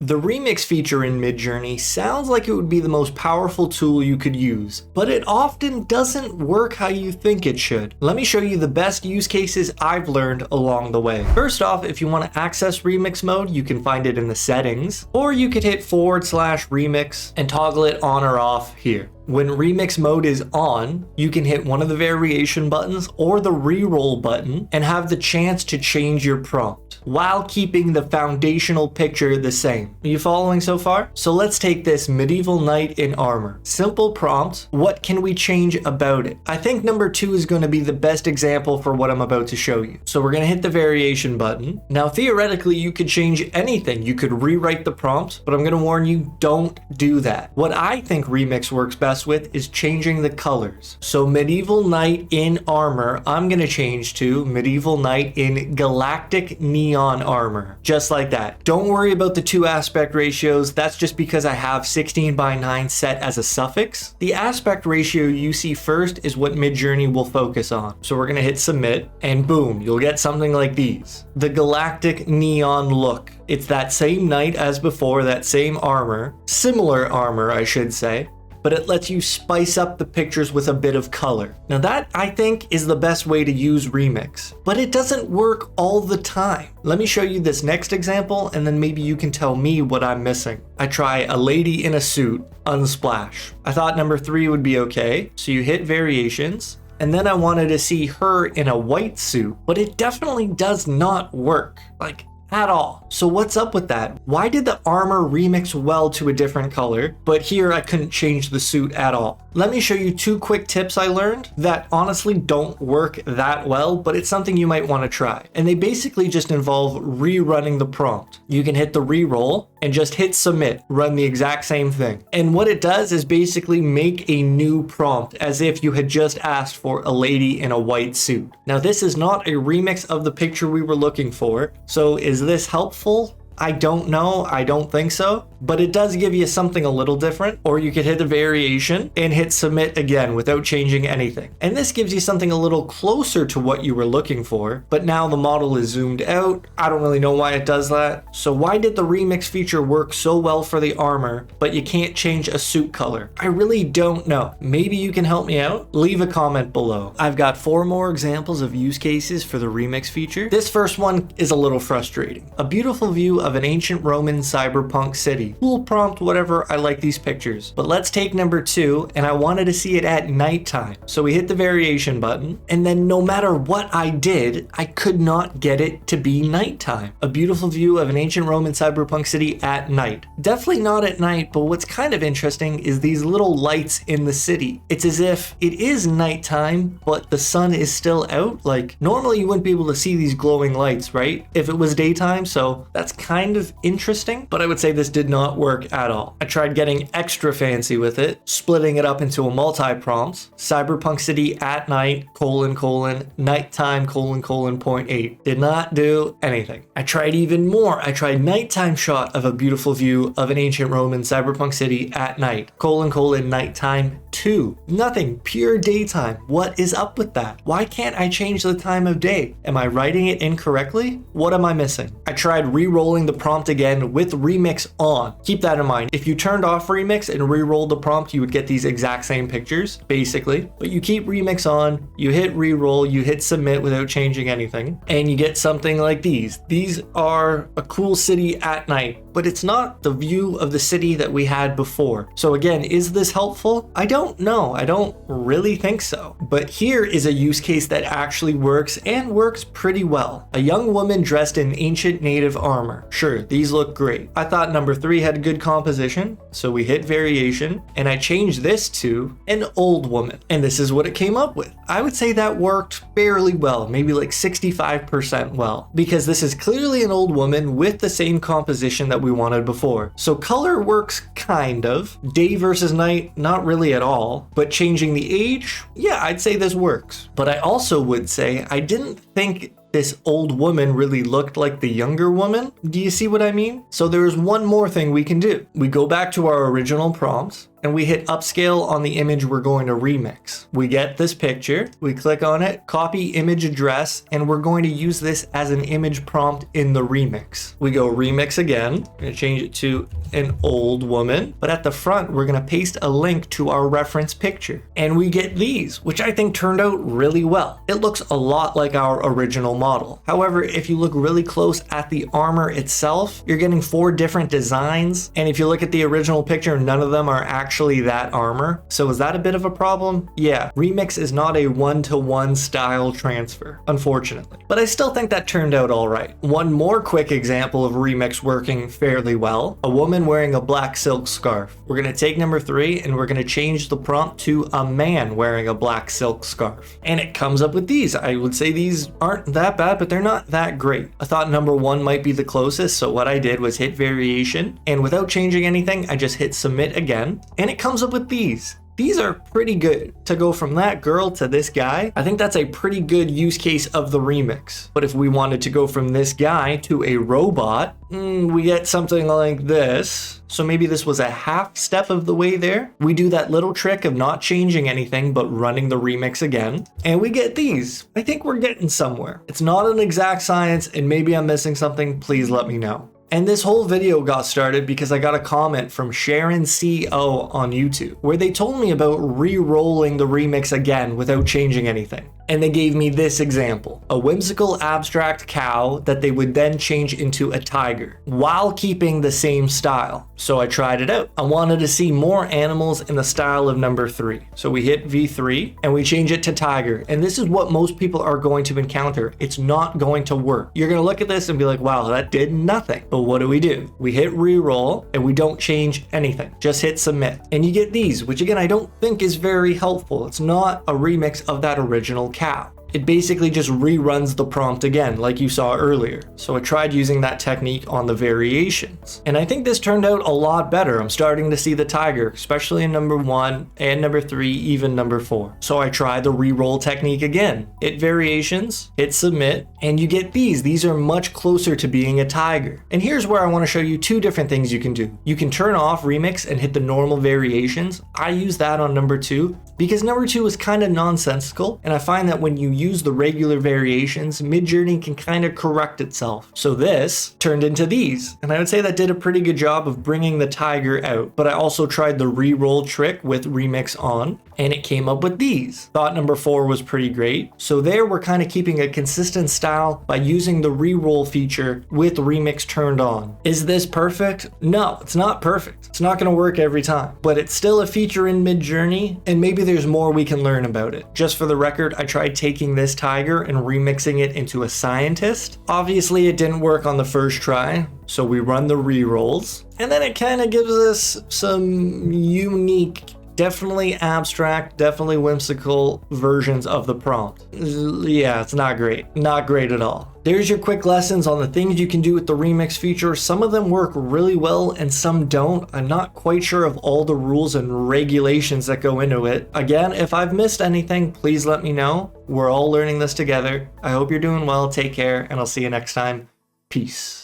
The remix feature in Midjourney sounds like it would be the most powerful tool you could use, but it often doesn't work how you think it should. Let me show you the best use cases I've learned along the way. First off, if you want to access remix mode, you can find it in the settings, or you could hit /remix and toggle it on or off here. When remix mode is on, you can hit one of the variation buttons or the reroll button and have the chance to change your prompt while keeping the foundational picture the same. Are you following so far? So let's take this medieval knight in armor. Simple prompt, what can we change about it? I think number 2 is going to be the best example for what I'm about to show you. So we're going to hit the variation button. Now theoretically you could change anything. You could rewrite the prompt, but I'm going to warn you, don't do that. What I think remix works best with is changing the colors. So medieval knight in armor, I'm going to change to medieval knight in galactic neon armor. Just like that. Don't worry about the 2 aspect ratios. That's just because I have 16:9 set as a suffix. The aspect ratio you see first is what Midjourney will focus on. So we're going to hit submit and boom, you'll get something like these. The galactic neon look. It's that same knight as before, that same armor, similar armor I should say, but it lets you spice up the pictures with a bit of color. Now that, I think, is the best way to use remix, but it doesn't work all the time. Let me show you this next example and then maybe you can tell me what I'm missing. I try a lady in a suit, unsplash. I thought number 3 would be okay, so you hit variations, and then I wanted to see her in a white suit, but it definitely does not work. At all. So what's up with that? Why did the armor remix well to a different color, but here I couldn't change the suit at all? Let me show you 2 quick tips I learned that honestly don't work that well, but it's something you might want to try. And they basically just involve rerunning the prompt. You can hit the reroll and just hit submit, run the exact same thing. And what it does is basically make a new prompt as if you had just asked for a lady in a white suit. Now this is not a remix of the picture we were looking for, so is this helpful? I don't know, I don't think so, but it does give you something a little different. Or you could hit the variation and hit submit again without changing anything. And this gives you something a little closer to what you were looking for, but now the model is zoomed out. I don't really know why it does that. So why did the remix feature work so well for the armor, but you can't change a suit color? I really don't know. Maybe you can help me out? Leave a comment below. I've got 4 more examples of use cases for the remix feature. This first one is a little frustrating. A beautiful view of an ancient Roman cyberpunk city. Cool prompt, whatever, I like these pictures. But let's take number 2, and I wanted to see it at nighttime. So we hit the variation button, and then no matter what I did, I could not get it to be nighttime. A beautiful view of an ancient Roman cyberpunk city at night. Definitely not at night, but what's kind of interesting is these little lights in the city. It's as if it is nighttime, but the sun is still out. Normally you wouldn't be able to see these glowing lights, right? If it was daytime, so that's kind of interesting, but I would say this did not work at all. I tried getting extra fancy with it, splitting it up into a multi-prompt, cyberpunk city at night, : nighttime, : 0.8. Did not do anything. I tried even more. I tried nighttime shot of a beautiful view of an ancient Roman cyberpunk city at night, : nighttime 2. Nothing, pure daytime. What is up with that? Why can't I change the time of day? Am I writing it incorrectly? What am I missing? I tried re-rolling the prompt again with remix on. Keep that in mind. If you turned off remix and re-rolled the prompt, you would get these exact same pictures, basically. But you keep remix on, you hit re-roll, you hit submit without changing anything, and you get something like these. These are a cool city at night, but it's not the view of the city that we had before. So again, is this helpful? I don't know. I don't really think so. But here is a use case that actually works and works pretty well. A young woman dressed in ancient native armor. Sure, these look great. I thought number 3 had good composition, so we hit variation, and I changed this to an old woman. And this is what it came up with. I would say that worked fairly well, maybe 65% well, because this is clearly an old woman with the same composition that we wanted before. So color works kind of. Day versus night, not really at all, but changing the age, yeah, I'd say this works. But I also would say I didn't think this old woman really looked like the younger woman. Do you see what I mean? So there's one more thing we can do. We go back to our original prompts, and we hit upscale on the image we're going to remix. We get this picture, we click on it, copy image address, and we're going to use this as an image prompt in the remix. We go remix again, we're going to change it to an old woman, but at the front we're going to paste a link to our reference picture. And we get these, which I think turned out really well. It looks a lot like our original model. However, if you look really close at the armor itself, you're getting 4 different designs. And if you look at the original picture, none of them are actually that armor. So is that a bit of a problem? Yeah, remix is not a one-to-one style transfer, unfortunately. But I still think that turned out all right. One more quick example of remix working fairly well. A woman wearing a black silk scarf. We're going to take number 3 and we're going to change the prompt to a man wearing a black silk scarf. And it comes up with these. I would say these aren't that bad, but they're not that great. I thought number 1 might be the closest, so what I did was hit variation, and without changing anything, I just hit submit again, and it comes up with these. These are pretty good. To go from that girl to this guy, I think that's a pretty good use case of the remix. But if we wanted to go from this guy to a robot, we get something like this. So maybe this was a half step of the way there. We do that little trick of not changing anything, but running the remix again, and we get these. I think we're getting somewhere. It's not an exact science, and maybe I'm missing something. Please let me know. And this whole video got started because I got a comment from Sharon CO on YouTube where they told me about re-rolling the remix again without changing anything. And they gave me this example, a whimsical abstract cow that they would then change into a tiger while keeping the same style. So I tried it out. I wanted to see more animals in the style of number 3. So we hit V3 and we change it to tiger. And this is what most people are going to encounter. It's not going to work. You're going to look at this and be like, wow, that did nothing. But what do? We hit re-roll and we don't change anything. Just hit submit. And you get these, which again, I don't think is very helpful. It's not a remix of that original cow. It basically just reruns the prompt again, like you saw earlier. So I tried using that technique on the variations. And I think this turned out a lot better. I'm starting to see the tiger, especially in number 1 and number 3, even number 4. So I tried the re-roll technique again. Hit variations, hit submit, and you get these. These are much closer to being a tiger. And here's where I want to show you 2 different things you can do. You can turn off remix and hit the normal variations. I use that on number 2 because number 2 is kind of nonsensical, and I find that when you use the regular variations, Midjourney can kind of correct itself. So this turned into these, and I would say that did a pretty good job of bringing the tiger out. But I also tried the re-roll trick with remix on, and it came up with these. Thought number 4 was pretty great. So there we're kind of keeping a consistent style by using the re-roll feature with remix turned on. Is this perfect? No, it's not perfect. It's not going to work every time, but it's still a feature in Midjourney, and maybe there's more we can learn about it. Just for the record, I tried taking this tiger and remixing it into a scientist. Obviously, it didn't work on the first try, so we run the re-rolls, and then it kind of gives us some unique, definitely abstract, definitely whimsical versions of the prompt. Yeah, it's not great. Not great at all. There's your quick lessons on the things you can do with the remix feature. Some of them work really well and some don't. I'm not quite sure of all the rules and regulations that go into it. Again, if I've missed anything, please let me know. We're all learning this together. I hope you're doing well. Take care, and I'll see you next time. Peace.